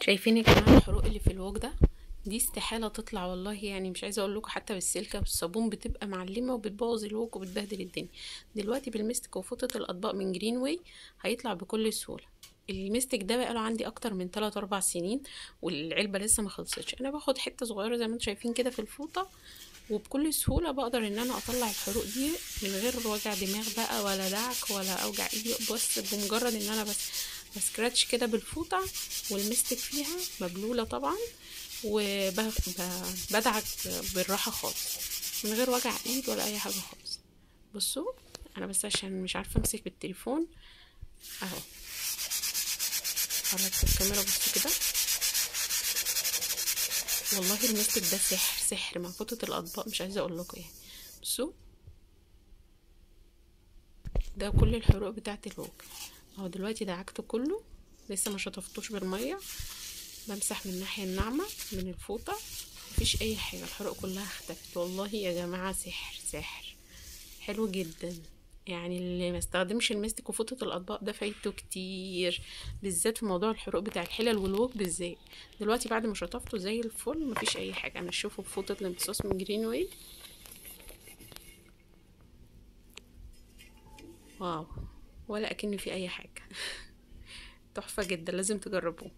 شايفين يا جماعه الحروق اللي في الوج ده؟ دي استحاله تطلع والله، يعني مش عايزه اقول لكم حتى بالسلكه بالصابون بتبقى معلمه وبتبوظ الوج وبتبهدل الدنيا. دلوقتي بالمستك وفوطه الاطباق من جرين واي هيطلع بكل سهوله. المستك ده بقاله عندي اكتر من 3 4 سنين، والعلبه لسه ما خلصتش. انا باخد حته صغيره زي ما انتم شايفين كده في الفوطه، وبكل سهوله بقدر ان انا اطلع الحروق دي من غير وجع دماغ بقى ولا دعك ولا اوجع ايدي، بس بمجرد ان انا بسكراتش كده بالفوطه والمستك فيها مبلوله طبعا، وبدعك بالراحه خالص من غير وجع ايد ولا اي حاجه خالص. بصوا، انا بس عشان مش عارفه امسك بالتليفون اهو. حركت الكاميرا، بصوا كده. والله المستك ده سحر سحر من فوطة الاطباق، مش عايزه اقول لكم يعني. بصوا، ده كل الحروق بتاعه الوجه اهو. دلوقتي دعكته كله، لسه ما شطفتوش بالميه. بمسح من الناحيه الناعمه من الفوطه، مفيش اي حاجه، الحروق كلها اختفت. والله يا جماعه سحر سحر حلو جدا. يعني اللي ما استخدمش المستك وفوطة الاطباق ده فايته كتير، بالذات في موضوع الحروق بتاع الحلل والوجه بالذات. دلوقتي بعد ما شطفته زي الفل مفيش اي حاجه. انا اشوفه بفوطة الامتصاص من جرين واي. واو، ولا اكن في اي حاجه. تحفه جدا، لازم تجربوه.